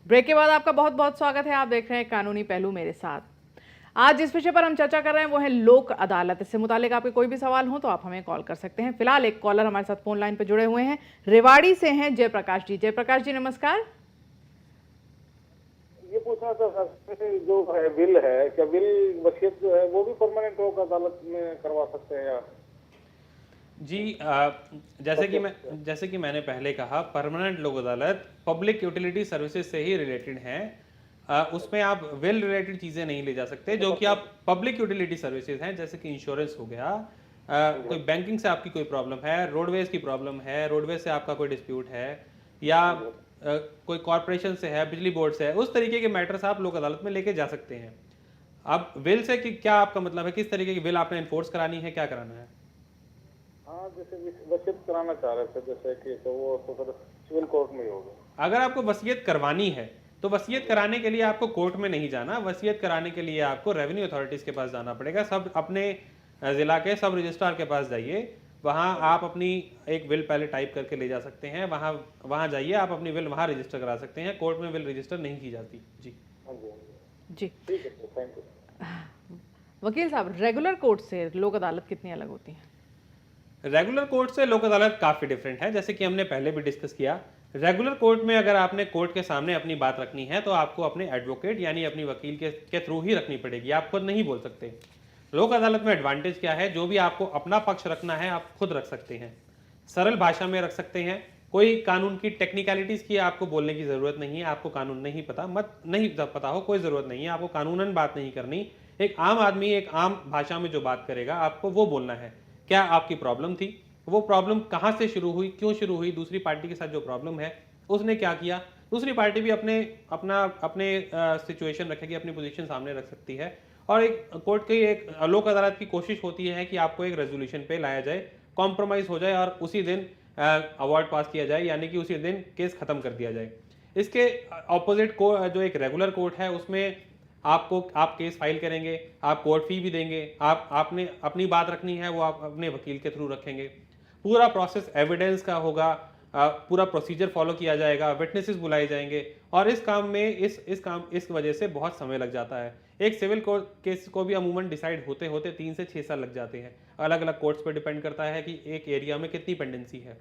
Break के बाद आपका बहुत बहुत स्वागत है। आप देख रहे हैं कानूनी पहलू मेरे साथ। आज जिस विषय पर हम चर्चा कर रहे हैं वो है लोक अदालत। इससे मुतालिक आपके कोई भी सवाल हो तो आप हमें कॉल कर सकते हैं। फिलहाल एक कॉलर हमारे साथ फोन लाइन पर जुड़े हुए हैं, रेवाड़ी से हैं जयप्रकाश जी। जयप्रकाश जी नमस्कार। ये पूछना था सर, जो है विल है, क्या विल वसीयत जो है वो भी परमानेंट लोक अदालत में करवा सकते हैं या? जी जैसे कि मैंने पहले कहा, परमानेंट लोक अदालत पब्लिक यूटिलिटी सर्विसेज से ही रिलेटेड है। उसमें आप विल रिलेटेड चीज़ें नहीं ले जा सकते, जो कि आप पब्लिक यूटिलिटी सर्विसेज हैं, जैसे कि इंश्योरेंस हो गया, कोई बैंकिंग से आपकी कोई प्रॉब्लम है, रोडवेज की प्रॉब्लम है, रोडवेज से आपका कोई डिस्प्यूट है, या कोई कॉरपोरेशन से है, बिजली बोर्ड से है, उस तरीके के मैटर्स आप लोक अदालत में लेके जा सकते हैं। अब विल से कि क्या आपका मतलब है, किस तरीके की विल आपने इन्फोर्स करानी है, क्या कराना है? हाँ, जैसे वसीयत कराना चाह रहे थे, जैसे कि तो वो तो फिर सिविल कोर्ट में ही होगा। अगर आपको वसीयत करवानी है तो वसीयत कराने के लिए आपको कोर्ट में नहीं जाना। वसीयत कराने के लिए आपको रेवेन्यू अथॉरिटीज़ के पास जाना पड़ेगा। सब अपने ज़िला के सब रजिस्ट्रार के पास जाइए, वहाँ आप अपनी एक विल पहले टाइप करके ले जा सकते हैं। वहाँ जाइए, आप अपनी विल वहाँ रजिस्टर करा सकते हैं। कोर्ट में विल रजिस्टर नहीं की जाती। जी हाँ जी, जी ठीक है, थैंक यू। वकील साहब, रेगुलर कोर्ट से लोक अदालत कितनी अलग होती है? रेगुलर कोर्ट से लोक अदालत काफ़ी डिफरेंट है। जैसे कि हमने पहले भी डिस्कस किया, रेगुलर कोर्ट में अगर आपने कोर्ट के सामने अपनी बात रखनी है तो आपको अपने एडवोकेट यानी अपनी वकील के थ्रू ही रखनी पड़ेगी, आप खुद नहीं बोल सकते। लोक अदालत में एडवांटेज क्या है, जो भी आपको अपना पक्ष रखना है आप खुद रख सकते हैं, सरल भाषा में रख सकते हैं। कोई कानून की टेक्निकलिटीज़ की आपको बोलने की ज़रूरत नहीं है। आपको कानून नहीं पता हो, कोई ज़रूरत नहीं है, आपको कानूनन बात नहीं करनी। एक आम आदमी एक आम भाषा में जो बात करेगा आपको वो बोलना है। क्या आपकी प्रॉब्लम थी, वो प्रॉब्लम कहाँ से शुरू हुई, क्यों शुरू हुई, दूसरी पार्टी के साथ जो प्रॉब्लम है उसने क्या किया। दूसरी पार्टी भी अपने सिचुएशन रखेगी, अपनी पोजीशन सामने रख सकती है। और एक कोर्ट की एक लोक अदालत की कोशिश होती है कि आपको एक रेजोल्यूशन पे लाया जाए, कॉम्प्रोमाइज़ हो जाए और उसी दिन अवार्ड पास किया जाए, यानी कि उसी दिन केस ख़त्म कर दिया जाए। इसके ऑपोजिट को जो एक रेगुलर कोर्ट है उसमें आप केस फाइल करेंगे, आप कोर्ट फी भी देंगे, आपने अपनी बात रखनी है वो आप अपने वकील के थ्रू रखेंगे। पूरा प्रोसेस एविडेंस का होगा, पूरा प्रोसीजर फॉलो किया जाएगा, विटनेसेस बुलाए जाएंगे, और इस काम में इस वजह से बहुत समय लग जाता है। एक सिविल कोर्ट केस को भी अमूमन डिसाइड होते होते 3 से 6 साल लग जाते हैं। अलग अलग कोर्ट्स पर डिपेंड करता है कि एक एरिया में कितनी पेंडेंसी है,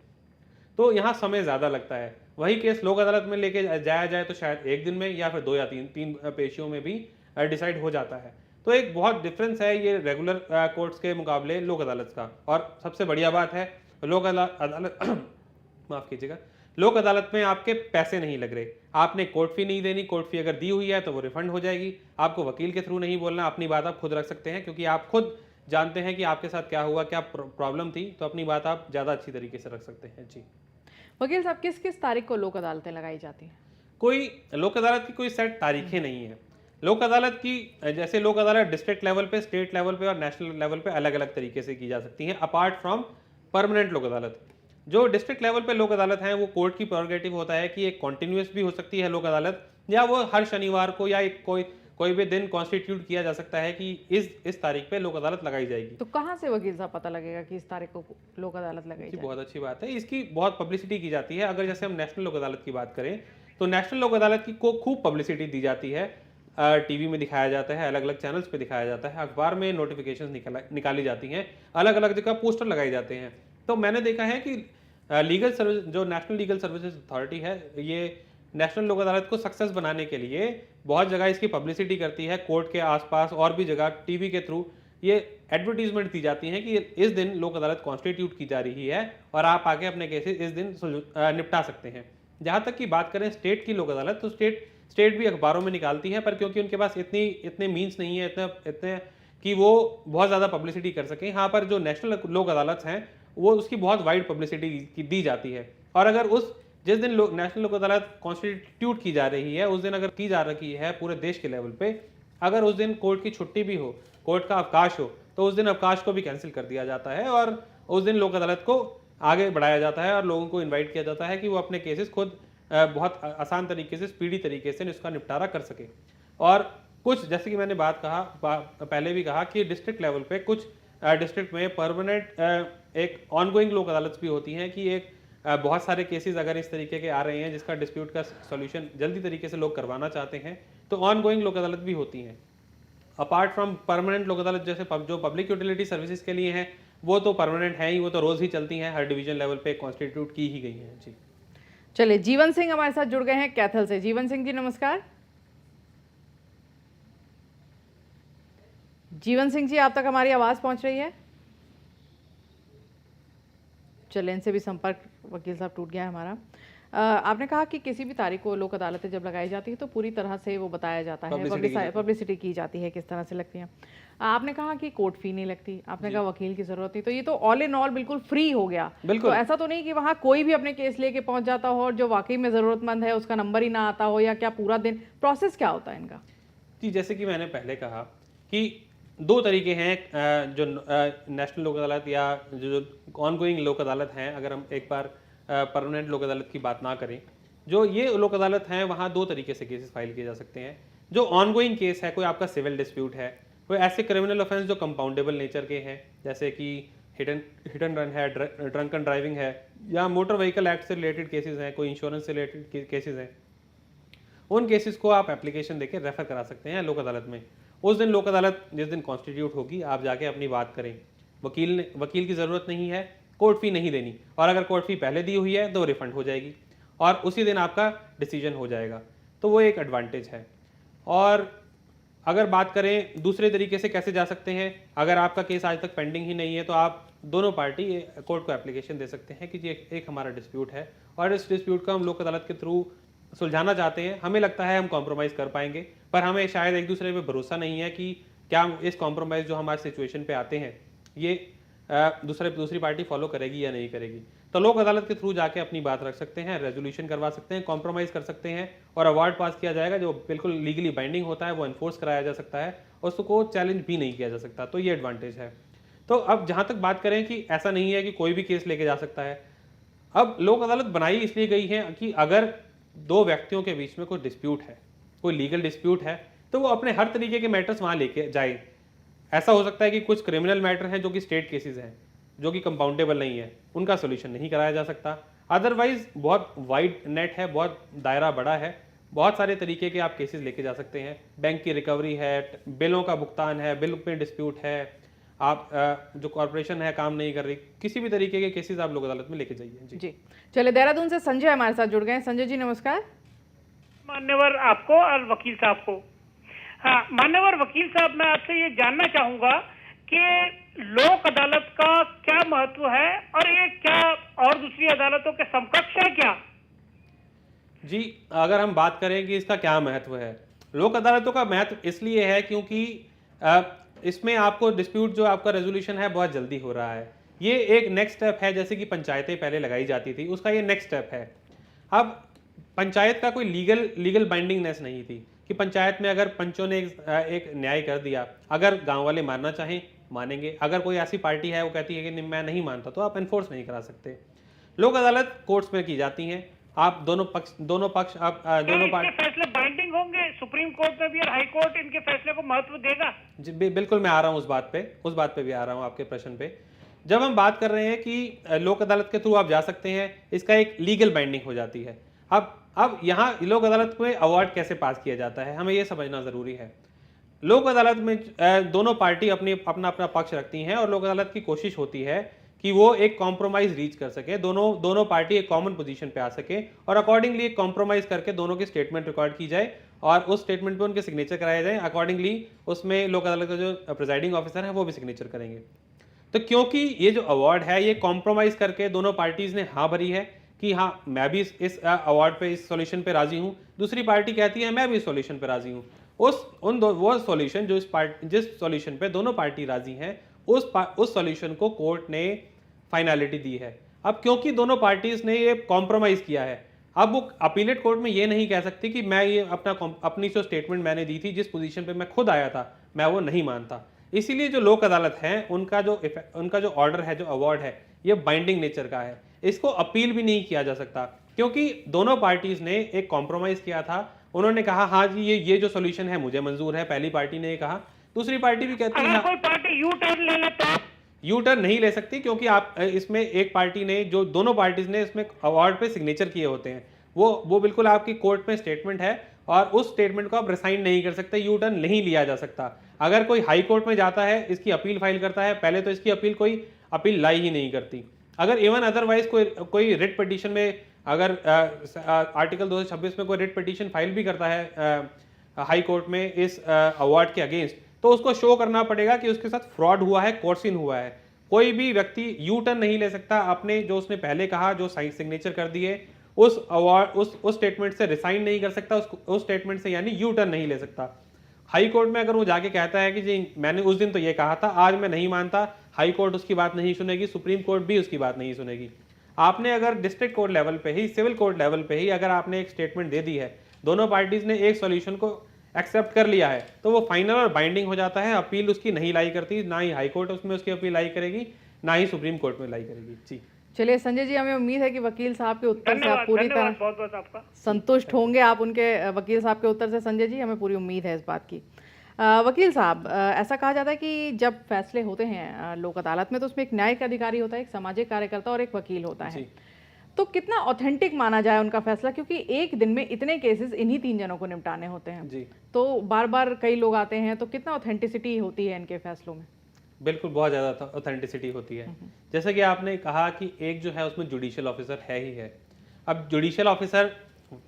तो यहाँ समय ज़्यादा लगता है। वही केस लोक अदालत में लेके जाया जाए तो शायद एक दिन में या फिर 2 या 3 पेशियों में भी डिसाइड हो जाता है। तो एक बहुत डिफरेंस है ये रेगुलर कोर्ट्स के मुकाबले लोक अदालत का। और सबसे बढ़िया बात है लोक अदालत माफ़ कीजिएगा, लोक अदालत में आपके पैसे नहीं लग रहे। आपने कोर्ट फी नहीं देनी, कोर्ट फी अगर दी हुई है तो वो रिफंड हो जाएगी। आपको वकील के थ्रू नहीं बोलना, अपनी बात आप खुद रख सकते हैं, क्योंकि आप खुद जानते हैं कि आपके साथ क्या हुआ, क्या प्रॉब्लम थी, तो अपनी बात आप ज़्यादा अच्छी तरीके से रख सकते हैं। जी वकील साहब, किस किस तारीख को लोक अदालतें लगाई जाती हैं? कोई लोक अदालत की कोई सेट तारीखें नहीं है। लोक अदालत की जैसे लोक अदालत डिस्ट्रिक्ट लेवल पे, स्टेट लेवल पे और नेशनल लेवल पे अलग अलग तरीके से की जा सकती हैं, अपार्ट फ्रॉम परमानेंट लोक अदालत। जो डिस्ट्रिक्ट लेवल पे लोक अदालत हैं वो कोर्ट की प्रोरोगेटिव होता है कि एक कॉन्टिन्यूस भी हो सकती है लोक अदालत, या वो हर शनिवार को या एक कोई भी दिन कॉन्स्टिट्यूट किया जा सकता है कि इस तारीख पे लोक अदालत लगाई जाएगी। तो कहाँ से वकील साहब पता लगेगा कि इस तारीख को लोक अदालत लगाई जी जाएगी? बहुत अच्छी बात है, इसकी बहुत पब्लिसिटी की जाती है। अगर जैसे हम नेशनल लोक अदालत की बात करें तो नेशनल लोक अदालत की को खूब पब्लिसिटी दी जाती है। टीवी में दिखाया जाता है, अलग अलग चैनल्स पे दिखाया जाता है, अखबार में नोटिफिकेशन निकाली जाती हैं, अलग अलग जगह पोस्टर लगाए जाते हैं। तो मैंने देखा है कि लीगल सर्विस जो नेशनल लीगल सर्विसेज अथॉरिटी है, ये नेशनल लोक अदालत को सक्सेस बनाने के लिए बहुत जगह इसकी पब्लिसिटी करती है। कोर्ट के आसपास और भी जगह टीवी के थ्रू ये एडवर्टीजमेंट दी जाती हैं कि इस दिन लोक अदालत कॉन्स्टिट्यूट की जा रही है और आप आके अपने केसेस इस दिन निपटा सकते हैं। जहाँ तक की बात करें स्टेट की लोक अदालत, तो स्टेट भी अखबारों में निकालती है, पर क्योंकि उनके पास इतने मीन्स नहीं है, इतने कि वो बहुत ज़्यादा पब्लिसिटी कर सकें। यहाँ पर जो नेशनल लोक अदालत हैं वो उसकी बहुत वाइड पब्लिसिटी दी जाती है। और अगर जिस दिन नेशनल लोक अदालत कॉन्स्टिट्यूट की जा रही है उस दिन अगर की जा रही है पूरे देश के लेवल पे, अगर उस दिन कोर्ट की छुट्टी भी हो, कोर्ट का अवकाश हो, तो उस दिन अवकाश को भी कैंसिल कर दिया जाता है और उस दिन लोक अदालत को आगे बढ़ाया जाता है और लोगों को इन्वाइट किया जाता है कि वो अपने केसेस खुद बहुत आसान तरीके से, स्पीडी तरीके से इसका निपटारा कर सके। और कुछ जैसे कि मैंने पहले भी कहा कि डिस्ट्रिक्ट लेवल पे कुछ डिस्ट्रिक्ट में परमानेंट एक ऑनगोइंग लोक अदालत भी होती हैं कि एक बहुत सारे केसेस अगर इस तरीके के आ रहे हैं जिसका डिस्प्यूट का सॉल्यूशन जल्दी तरीके से लोग करवाना चाहते हैं, तो ऑन गोइंग लोक अदालत भी होती हैं। अपार्ट फ्रॉम परमानेंट लोक अदालत जैसे जो पब्लिक यूटिलिटी सर्विसेज के लिए हैं, वो तो परमानेंट है ही, वो तो रोज ही चलती हैं, हर डिवीजन लेवल पे कॉन्स्टिट्यूट की ही गई हैं। जी चलिए, जीवन सिंह हमारे साथ जुड़ गए हैं कैथल से। जीवन सिंह जी नमस्कार। जीवन सिंह जी, आप तक हमारी आवाज पहुंच रही है? चलें, इनसे भी संपर्क वकील साहब टूट गया है हमारा। आपने कहा कि किसी भी तारीख को लोक अदालतें जब लगाई जाती है तो पूरी तरह से वो बताया जाता है, पब्लिसिटी की जाती है किस तरह से लगती है। आपने कहा कि कोर्ट फी नहीं लगती, आपने कहा वकील की जरूरत नहीं, तो ये तो ऑल इन ऑल बिल्कुल फ्री हो गया। तो ऐसा तो नहीं कि वहाँ कोई भी अपने केस लेके पहुंच जाता हो और जो वाकई में जरूरतमंद है उसका नंबर ही ना आता हो, या क्या पूरा दिन प्रोसेस क्या होता है इनका? जी, जैसे कि मैंने पहले कहा कि दो तरीके हैं जो नेशनल लोक अदालत या जो ऑन गोइंग लोक अदालत हैं। अगर हम एक बार परमानेंट लोक अदालत की बात ना करें, जो ये लोक अदालत हैं वहाँ दो तरीके से केसेस फाइल किए जा सकते हैं। जो ऑन गोइंग केस है, कोई आपका सिविल डिस्प्यूट है, कोई ऐसे क्रिमिनल ऑफेंस जो कंपाउंडेबल नेचर के हैं, जैसे कि हिट एंड रन है, ड्रंकन ड्राइविंग है, या मोटर व्हीकल एक्ट से रिलेटेड केसेस हैं, कोई इंश्योरेंस से रिलेटेड केसेस हैं, उन केसेस को आप एप्लीकेशन देके रेफर करा सकते हैं लोक अदालत में। उस दिन लोक अदालत जिस दिन कॉन्स्टिट्यूट होगी, आप जाके अपनी बात करें। वकील की ज़रूरत नहीं है, कोर्ट फी नहीं देनी, और अगर कोर्ट फी पहले दी हुई है तो रिफंड हो जाएगी और उसी दिन आपका डिसीजन हो जाएगा। तो वो एक एडवांटेज है। और अगर बात करें दूसरे तरीके से कैसे जा सकते हैं, अगर आपका केस आज तक पेंडिंग ही नहीं है तो आप दोनों पार्टी कोर्ट को एप्लीकेशन दे सकते हैं कि ये एक हमारा डिस्प्यूट है और इस डिस्प्यूट को हम लोक अदालत के थ्रू सुलझाना चाहते हैं। हमें लगता है हम कॉम्प्रोमाइज़ कर पाएंगे, पर हमें शायद एक दूसरे पे भरोसा नहीं है कि क्या इस कॉम्प्रोमाइज़ जो हमारे सिचुएशन पे आते हैं ये दूसरी पार्टी फॉलो करेगी या नहीं करेगी। तो लोक अदालत के थ्रू जाके अपनी बात रख सकते हैं, रेजोल्यूशन करवा सकते हैं, कॉम्प्रोमाइज़ कर सकते हैं और अवार्ड पास किया जाएगा जो बिल्कुल लीगली बाइंडिंग होता है, वो इन्फोर्स कराया जा सकता है, उसको चैलेंज भी नहीं किया जा सकता। तो ये एडवांटेज है। तो अब जहाँ तक बात करें कि ऐसा नहीं है कि कोई भी केस लेके जा सकता है, अब लोक अदालत बनाई इसलिए गई है कि अगर दो व्यक्तियों के बीच में कोई डिस्प्यूट है, कोई लीगल डिस्प्यूट है, तो वो अपने हर तरीके के मैटर्स वहाँ लेके जाए। ऐसा हो सकता है कि कुछ क्रिमिनल मैटर हैं जो कि स्टेट केसेस हैं, जो कि कंपाउंडेबल नहीं है, उनका सोल्यूशन नहीं कराया जा सकता। अदरवाइज बहुत वाइड नेट है, बहुत दायरा बड़ा है, बहुत सारे तरीके के आप केसेस लेके जा सकते हैं। बैंक की रिकवरी है, बिलों का भुगतान है, बिल पे डिस्प्यूट है, आप जो कॉर्पोरेशन है काम नहीं कर रही, किसी भी तरीके के केसेस आप लोक अदालत में लेके जाइए। जी चलिए, देहरादून से संजय हमारे साथ जुड़ गए हैं। संजय जी नमस्कार। मान्यवर आपको और वकील साहब को। हाँ, मान्यवर वकील साहब, मैं आपसे ये जानना चाहूंगा कि लोक अदालत का क्या महत्व है और ये क्या और दूसरी अदालतों के समकक्ष है क्या? जी, अगर हम बात करें कि इसका क्या महत्व है, लोक अदालतों का महत्व इसलिए है क्योंकि इसमें आपको डिस्प्यूट जो आपका रेजोल्यूशन है बहुत जल्दी हो रहा है। ये एक नेक्स्ट स्टेप है, जैसे कि पंचायतें पहले लगाई जाती थी, उसका ये नेक्स्ट स्टेप है। अब पंचायत का कोई लीगल बाइंडिंगनेस नहीं थी कि पंचायत में अगर पंचों ने एक न्याय कर दिया, अगर गांव वाले मानना चाहें मानेंगे, अगर कोई ऐसी पार्टी है वो कहती है कि मैं नहीं मानता, तो आप एनफोर्स नहीं करा सकते। लोक अदालत कोर्ट्स में की जाती हैं, आप दोनों पक्ष आप दोनों पार्टी फैसले बाइंडिंग होंगे, सुप्रीम कोर्ट में भी और हाई कोर्ट इनके फैसले को महत्व देगा? जी बिल्कुल, मैं आ रहा हूँ उस बात पे भी आ रहा हूँ आपके प्रश्न पे। जब हम बात कर रहे हैं कि लोक अदालत के थ्रू आप जा सकते हैं, इसका एक लीगल बाइंडिंग हो जाती है। अब यहाँ लोक अदालत में अवार्ड कैसे पास किया जाता है, हमें यह समझना जरूरी है। लोक अदालत में दोनों पार्टी अपना पक्ष रखती हैं और लोक अदालत की कोशिश होती है कि वो एक कॉम्प्रोमाइज रीच कर सके, दोनों पार्टी एक कॉमन पोजीशन पे आ सके और अकॉर्डिंगली एक कॉम्प्रोमाइज करके दोनों की स्टेटमेंट रिकॉर्ड की जाए और उस स्टेटमेंट पे उनके सिग्नेचर कराए जाए। अकॉर्डिंगली उसमें लोक अदालत का जो प्रिजाइडिंग ऑफिसर है वो भी सिग्नेचर करेंगे। तो क्योंकि ये जो अवार्ड है ये कॉम्प्रोमाइज करके दोनों पार्टीज ने हाँ भरी है कि हाँ मैं भी इस अवार्ड पे, इस सॉल्यूशन पे राजी हूँ, दूसरी पार्टी कहती है मैं भी इस सॉल्यूशन पे राजी हूँ, वो सॉल्यूशन जो जिस सॉल्यूशन पे दोनों पार्टी राजी हैं उस सॉल्यूशन को कोर्ट ने फाइनलिटी दी है। अब क्योंकि दोनों पार्टीज ने ये कॉम्प्रोमाइज किया है, अब वो अपीलेट कोर्ट में ये नहीं कह सकती कि मैं ये अपनी जो स्टेटमेंट मैंने दी थी, जिस पोजीशन पे मैं खुद आया था, मैं वो नहीं मानता। इसीलिए जो लोक अदालत है उनका जो ऑर्डर है, जो अवार्ड है, ये बाइंडिंग नेचर का है, इसको अपील भी नहीं किया जा सकता क्योंकि दोनों पार्टीज ने एक कॉम्प्रोमाइज किया था। उन्होंने कहा हाँ जी ये जो सॉल्यूशन है मुझे मंजूर है, पहली पार्टी ने कहा, दूसरी पार्टी भी कहती है कोई पार्टी यू टर्न ले ले तो यू टर्न नहीं ले सकती, क्योंकि आप इसमें एक पार्टी ने, जो दोनों पार्टीज ने इसमें अवार्ड पे सिग्नेचर किए होते हैं, वो बिल्कुल आपकी कोर्ट में स्टेटमेंट है, और उस स्टेटमेंट को आप रिसाइन नहीं कर सकते, यू टर्न नहीं लिया जा सकता। अगर कोई हाई कोर्ट में जाता है, इसकी अपील फाइल करता है, पहले तो इसकी अपील कोई अपील लाई ही नहीं करती। अगर इवन अदरवाइज कोई रिट पिटीशन में, अगर आर्टिकल 226 में कोई रिट पिटीशन फाइल भी करता है हाई कोर्ट में इस अवार्ड के अगेंस्ट, तो उसको शो करना पड़ेगा कि उसके साथ फ्रॉड हुआ है, कोर्सिन हुआ है। कोई भी व्यक्ति यू टर्न नहीं ले सकता, अपने जो उसने पहले कहा, जो सिग्नेचर कर दिए, उस अवार्ड उस स्टेटमेंट से रिसाइन नहीं कर सकता, उस स्टेटमेंट से यानी यू टर्न नहीं ले सकता। हाई कोर्ट में अगर वो जाके कहता है कि जी मैंने उस दिन तो ये कहा था, आज मैं नहीं मानता, हाई कोर्ट उसकी बात नहीं सुनेगी, सुप्रीम कोर्ट भी उसकी बात नहीं सुनेगी। आपने अगर डिस्ट्रिक्ट कोर्ट लेवल पे ही, सिविल कोर्ट लेवल पे ही अगर आपने एक स्टेटमेंट दे दी है, दोनों पार्टीज ने एक सॉल्यूशन को एक्सेप्ट कर लिया है, तो वो फाइनल और बाइंडिंग हो जाता है। अपील उसकी नहीं लाई करती, ना ही हाई कोर्ट उसमें उसकी अपील लाई करेगी, ना ही सुप्रीम कोर्ट में लाई करेगी। जी चलिए संजय जी, हमें उम्मीद है कि वकील साहब के उत्तर से आप पूरी तरह बहुत बहुत आपका संतुष्ट होंगे, आप उनके वकील साहब के उत्तर से। संजय जी, हमें पूरी उम्मीद है इस बात की। वकील साहब, ऐसा कहा जाता है कि जब फैसले होते हैं लोक अदालत में, तो उसमें एक न्यायिक अधिकारी होता है, एक सामाजिक कार्यकर्ता और एक वकील होता है। तो कितना ऑथेंटिक माना जाए उनका फैसला, क्योंकि एक दिन में इतने केसेस इन्हीं 3 जनों को निपटाने होते हैं जी, तो बार बार कई लोग आते हैं, तो कितना ऑथेंटिसिटी होती है इनके फैसलों में? बिल्कुल बहुत ज़्यादा ऑथेंटिसिटी होती है। जैसे कि आपने कहा कि एक जो है उसमें जुडिशियल ऑफिसर है ही है। अब जुडिशियल ऑफिसर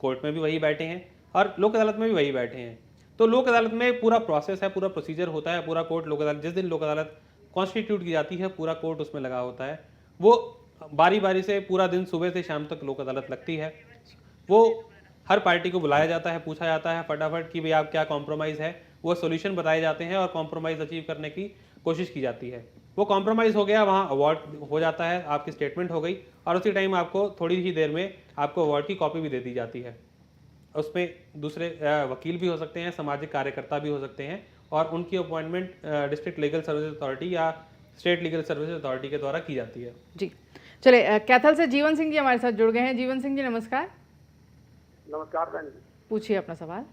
कोर्ट में भी वही बैठे हैं और लोक अदालत में भी वही बैठे हैं। तो लोक अदालत में पूरा प्रोसेस है, पूरा प्रोसीजर होता है, पूरा कोर्ट लोक अदालत, जिस दिन लोक अदालत कॉन्स्टिट्यूट की जाती है, पूरा कोर्ट उसमें लगा होता है। वो बारी बारी से पूरा दिन सुबह से शाम तक लोक अदालत लगती है। वो हर पार्टी को बुलाया जाता है, पूछा जाता है फटाफट कि भाई आप क्या कॉम्प्रोमाइज़ है, वो सोल्यूशन बताए जाते हैं और कॉम्प्रोमाइज़ अचीव करने की कोशिश की जाती है। वो कॉम्प्रोमाइज़ हो गया, वहाँ अवार्ड हो जाता है, आपकी स्टेटमेंट हो गई और उसी टाइम आपको थोड़ी ही देर में आपको अवार्ड की कॉपी भी दे दी जाती है। उसमें दूसरे वकील भी हो सकते हैं, सामाजिक कार्यकर्ता भी हो सकते हैं और उनकी appointment district legal service authority या स्टेट लीगल सर्विस अथॉरिटी के द्वारा की जाती है। जी चलिए, कैथल से जीवन सिंह जी हमारे साथ जुड़ गए हैं। जीवन सिंह जी, नमस्कार। नमस्कार बहन जी। पूछिए अपना सवाल।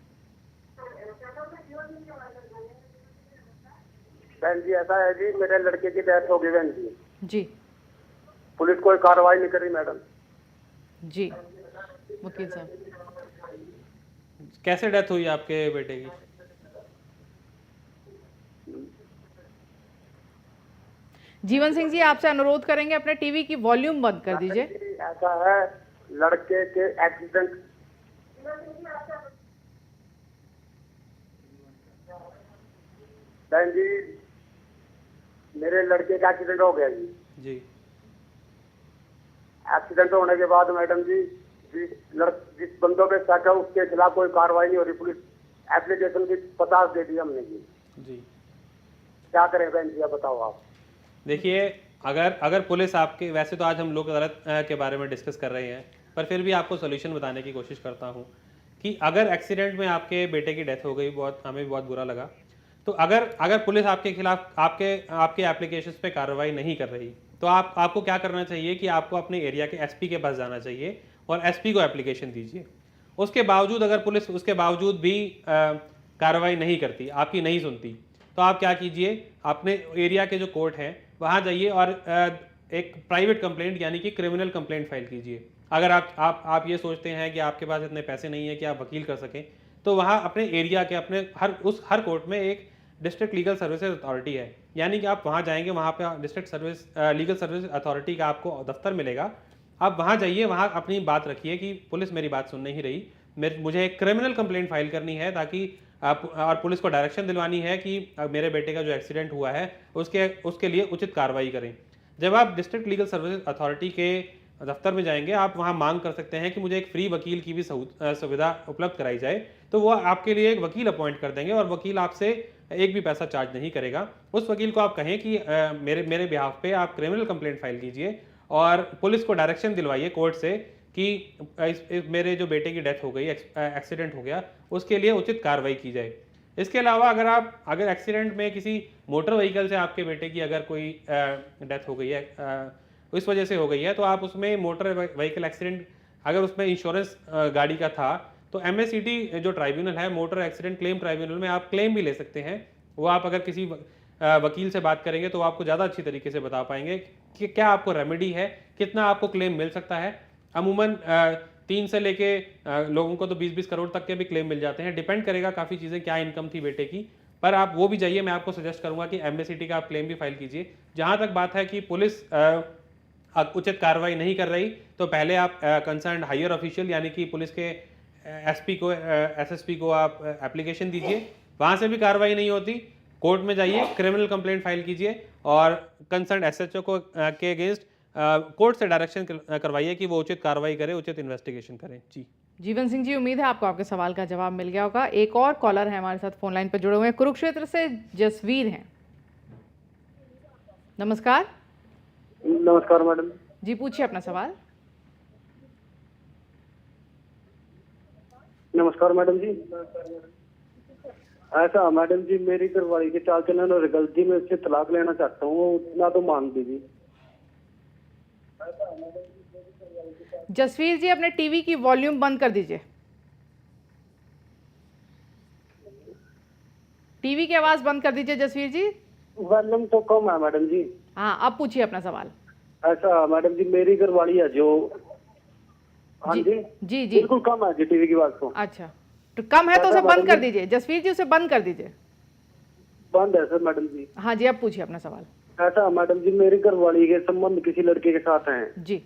बहन जी ऐसा है जी, मेरे लड़के की डेथ हो गई बहन जी। जी पुलिस कोई कार्रवाई नहीं करी मैडम। जी वकील साहब, कैसे डेथ हुई आपके बेटे की? जीवन सिंह जी, आपसे अनुरोध करेंगे अपने टीवी की वॉल्यूम बंद कर दीजिए। ऐसा है, लड़के के एक्सीडेंट, बहन जी मेरे लड़के का एक्सीडेंट हो गया जी। जी, एक्सीडेंट होने के बाद मैडम जी जिस बंदों पे शक है उसके खिलाफ कोई कार्रवाई नहीं हो रही। पुलिस एप्लीकेशन भी 50 दे दी हमने जी। जी क्या करें बहन जी, आप बताओ आप। देखिए, अगर पुलिस आपके, वैसे तो आज हम लोक अदालत के बारे में डिस्कस कर रहे हैं, पर फिर भी आपको सोल्यूशन बताने की कोशिश करता हूँ कि अगर एक्सीडेंट में आपके बेटे की डेथ हो गई, हमें भी बहुत बुरा लगा, तो अगर पुलिस आपके खिलाफ आपके एप्लीकेशन पे कार्रवाई नहीं कर रही, तो आपको क्या करना चाहिए कि आपको अपने एरिया के एसपी के पास जाना चाहिए और एसपी को एप्लीकेशन दीजिए। उसके बावजूद अगर पुलिस उसके बावजूद भी कार्रवाई नहीं करती, आपकी नहीं सुनती, तो आप क्या कीजिए, अपने एरिया के जो कोर्ट हैं वहाँ जाइए और एक प्राइवेट कंप्लेंट यानी कि क्रिमिनल कंप्लेंट फाइल कीजिए। अगर आप ये सोचते हैं कि आपके पास इतने पैसे नहीं है कि आप वकील कर सकें, तो वहाँ अपने एरिया के अपने हर कोर्ट में एक डिस्ट्रिक्ट लीगल सर्विसेज अथॉरिटी है, यानी कि आप वहाँ जाएंगे, वहाँ पे डिस्ट्रिक्ट लीगल सर्विस अथॉरिटी का आपको दफ्तर मिलेगा। आप वहाँ जाइए, वहाँ अपनी बात रखिए कि पुलिस मेरी बात सुन नहीं रही, मुझे एक क्रिमिनल कंप्लेंट फाइल करनी है, ताकि और पुलिस को डायरेक्शन दिलवानी है कि मेरे बेटे का जो एक्सीडेंट हुआ है उसके लिए उचित कार्रवाई करें। जब आप डिस्ट्रिक्ट लीगल सर्विस अथॉरिटी के दफ्तर में जाएंगे, आप वहाँ मांग कर सकते हैं कि मुझे एक फ्री वकील की भी सुविधा उपलब्ध कराई जाए, तो वो आपके लिए एक वकील अपॉइंट कर देंगे और वकील आपसे एक भी पैसा चार्ज नहीं करेगा। उस वकील को आप कहें कि मेरे बिहाफ पे आप क्रिमिनल कंप्लेंट फाइल कीजिए और पुलिस को डायरेक्शन दिलवाइए कोर्ट से कि मेरे जो बेटे की डेथ हो गई, एक्सीडेंट हो गया, उसके लिए उचित कार्रवाई की जाए। इसके अलावा अगर एक्सीडेंट में किसी मोटर व्हीकल से आपके बेटे की अगर कोई डेथ हो गई है, इस वजह से हो गई है, तो आप उसमें मोटर व्हीकल एक्सीडेंट, अगर उसमें इंश्योरेंस गाड़ी का था, तो MACT जो ट्राइब्यूनल है, मोटर एक्सीडेंट क्लेम ट्राइब्यूनल में आप क्लेम भी ले सकते हैं। वो आप अगर किसी वकील से बात करेंगे तो वो आपको ज़्यादा अच्छी तरीके से बता पाएंगे कि क्या आपको रेमेडी है, कितना आपको क्लेम मिल सकता है। अमूमन 3 से लेके लोगों को तो 20-20 करोड़ तक के भी क्लेम मिल जाते हैं। डिपेंड करेगा काफ़ी चीज़ें, क्या इनकम थी बेटे की, पर आप वो भी जाइए। मैं आपको सजेस्ट करूंगा कि एम्बेसिटी का आप क्लेम भी फाइल कीजिए। जहां तक बात है कि पुलिस उचित कार्रवाई नहीं कर रही, तो पहले आप कंसर्न हायर ऑफिशियल यानी कि पुलिस के एसपी को, एसएसपी को आप एप्लीकेशन दीजिए। वहां से भी कार्रवाई नहीं होती, कोर्ट में जाइए, क्रिमिनल कंप्लेंट फाइल कीजिए और कंसर्न एसएचओ को के अगेंस्ट कोर्ट से डायरेक्शन करवाइए कि वो उचित कार्रवाई करे, उचित इन्वेस्टिगेशन करें। जी जीवन सिंह जी, उम्मीद है आपको आपके सवाल का जवाब मिल गया होगा। एक और कॉलर है हमारे साथ फोन लाइन पर जुड़े हुए हैं, कुरुक्षेत्र से जसवीर हैं। नमस्कार। नमस्कार मैडम जी, पूछिए अपना सवाल। नमस्कार मैडम जी। ऐसा मैडम जी, मेरी घरवाली के चाल चलन और गलती में उससे तलाक लेना चाहता हूँ, वो उतना तो मान दीजिए। जसवीर जी, अपने टीवी की वॉल्यूम बंद कर दीजिए। टीवी की आवाज बंद कर दीजिए जसवीर जी। वॉल्यूम तो कम है मैडम जी। हाँ, अब पूछिए अपना सवाल। ऐसा मैडम जी, मेरी घरवाली है जो, हाँ जी जी जी, बिल्कुल कम है जी टीवी की बात तो। अच्छा, तो कम है तो उसे बंद कर दीजिए जसवीर जी, उसे बंद कर दीजिए। बंद है सर मैडम जी। हाँ जी, अब पूछिए अपना सवाल। ऐसा मैडम जी, मेरी घरवाली के संबंध किसी लड़के के साथ हैं, जी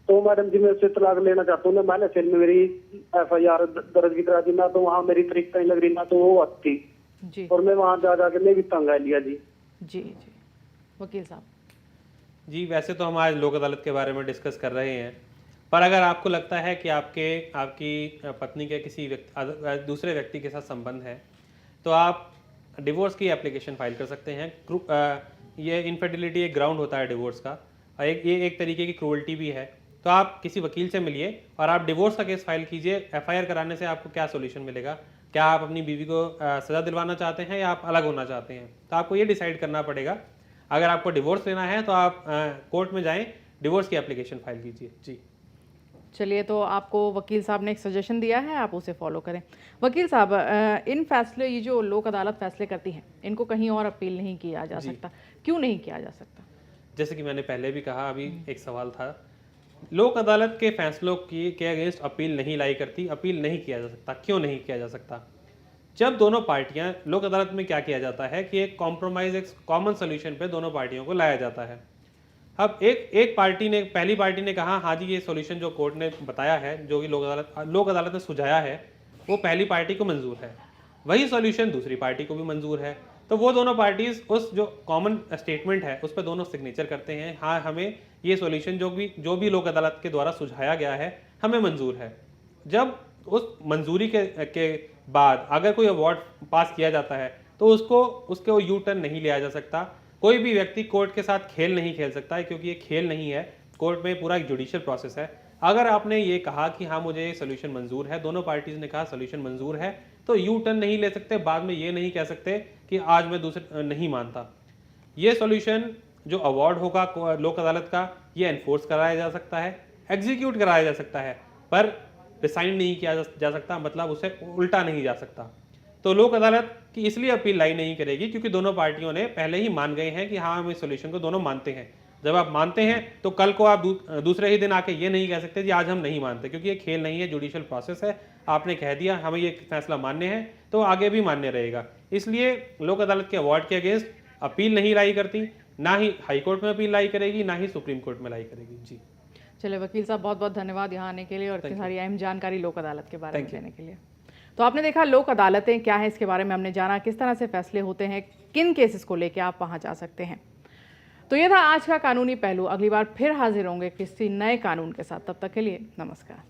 तो मैडम जी मैं उससे तलाक लेना चाहता हूँ ना। मैंने फिर में मेरी FIR दर्ज भी करा दी, ना तो वहाँ मेरी तरीक नहीं लग रही, ना तो वो आती, जी और मैं वहाँ जा जाके मैं भी तंग आ लिया जी। जी जी, वकील साहब। जी, वैसे तो हम आज लोक अदालत के बारे में डिस्कस कर रहे हैं, पर अगर आपको लगता है कि आपकी पत्नी के किसी दूसरे व्यक्ति के साथ संबंध है, तो आप डिवोर्स की एप्लीकेशन फाइल कर सकते हैं। ये इनफर्टिलिटी एक ग्राउंड होता है डिवोर्स का, और ये एक तरीके की क्रूअल्टी भी है। तो आप किसी वकील से मिलिए और आप डिवोर्स का केस फाइल कीजिए। FIR कराने से आपको क्या सोल्यूशन मिलेगा? क्या आप अपनी बीवी को सज़ा दिलवाना चाहते हैं या आप अलग होना चाहते हैं? तो आपको ये डिसाइड करना पड़ेगा। अगर आपको डिवोर्स लेना है तो आप कोर्ट में जाएं, डिवोर्स की एप्लीकेशन फाइल कीजिए। जी चलिए, तो आपको वकील साहब ने एक सजेशन दिया है, आप उसे फॉलो करें। वकील साहब, इन फैसले, ये जो लोक अदालत फैसले करती हैं, इनको कहीं और अपील नहीं किया जा सकता, क्यों नहीं किया जा सकता? जैसे कि मैंने पहले भी कहा, अभी एक सवाल था, लोक अदालत के फैसलों के अगेंस्ट अपील नहीं लाई करती। अपील नहीं किया जा सकता। क्यों नहीं किया जा सकता? जब दोनों पार्टियां, लोक अदालत में क्या किया जाता है कि एक कॉम्प्रोमाइज, एक कॉमन सोल्यूशन पे दोनों पार्टियों को लाया जाता है। अब एक पार्टी ने, पहली पार्टी ने कहा हाँ जी ये सोल्यूशन जो कोर्ट ने बताया है, जो कि लोक अदालत ने सुझाया है, वो पहली पार्टी को मंजूर है। वही सोल्यूशन दूसरी पार्टी को भी मंजूर है। तो वो दोनों पार्टीज उस जो कॉमन स्टेटमेंट है उस पर दोनों सिग्नेचर करते हैं, हाँ हमें ये सोल्यूशन जो भी लोक अदालत के द्वारा सुझाया गया है हमें मंजूर है। जब उस मंजूरी के बाद अगर कोई अवार्ड पास किया जाता है तो उसको यू टर्न नहीं लिया जा सकता। कोई भी व्यक्ति कोर्ट के साथ खेल नहीं खेल सकता है, क्योंकि ये खेल नहीं है। कोर्ट में पूरा एक जुडिशियल प्रोसेस है। अगर आपने ये कहा कि हाँ मुझे ये सोल्यूशन मंजूर है, दोनों पार्टीज ने कहा सोल्यूशन मंजूर है, तो यू टर्न नहीं ले सकते। बाद में ये नहीं कह सकते कि आज मैं दूसरे नहीं मानता। ये सोल्यूशन जो अवार्ड होगा लोक अदालत का, ये एनफोर्स कराया जा सकता है, एग्जीक्यूट कराया जा सकता है, पर रिसाइन नहीं किया जा सकता, मतलब उसे उल्टा नहीं जा सकता। तो लोक अदालत की इसलिए अपील लाई नहीं करेगी क्योंकि दोनों पार्टियों ने पहले ही मान गए हैं कि हाँ हम इस सोल्यूशन को दोनों मानते हैं। जब आप मानते हैं तो कल को आप दूसरे ही दिन आके ये नहीं कह सकते कि आज हम नहीं मानते, क्योंकि ये खेल नहीं है, जुडिशियल प्रोसेस है। आपने कह दिया हमें ये फैसला मान्य है तो आगे भी मान्य रहेगा। इसलिए लोक अदालत के अवार्ड के अगेंस्ट अपील नहीं लाई करती, ना ही हाई कोर्ट में अपील लाई करेगी, ना ही सुप्रीम कोर्ट में लाई करेगी। जी चलिए वकील साहब, बहुत बहुत धन्यवाद यहाँ आने के लिए और इतनी सारी अहम जानकारी लोक अदालत के बारे में देने के लिए। तो आपने देखा लोक अदालतें क्या है, इसके बारे में हमने जाना, किस तरह से फैसले होते हैं, किन केसेस को लेकर आप वहाँ जा सकते हैं। तो ये था आज का कानूनी पहलू। अगली बार फिर हाजिर होंगे किसी नए कानून के साथ। तब तक के लिए नमस्कार।